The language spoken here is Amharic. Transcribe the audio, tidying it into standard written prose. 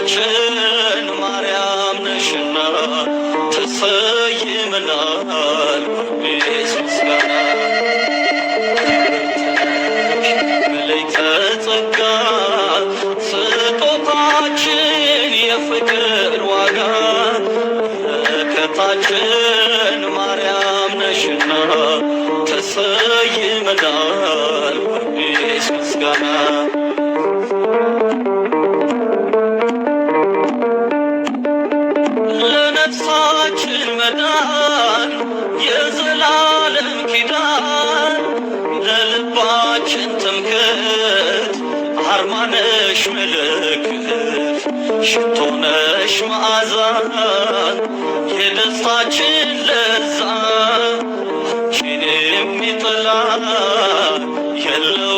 ከታችን ማርያም ነሽና ተሰይመናል በቤት ምስጋና መላእክተ ጸጋ ስጦታችን የፍቅር ዋጋ ከታችን ማርያም ነሽና ተሰይመናል በቤት ምስጋና ለነፍሳችን መዳን የዘላለም ኪዳን ለልባችን ትምክህት አርማነሽ ምልክት ሽቶነሽ መዓዛ የደስታችን ለዛ አንቺን የሚጠላ የለው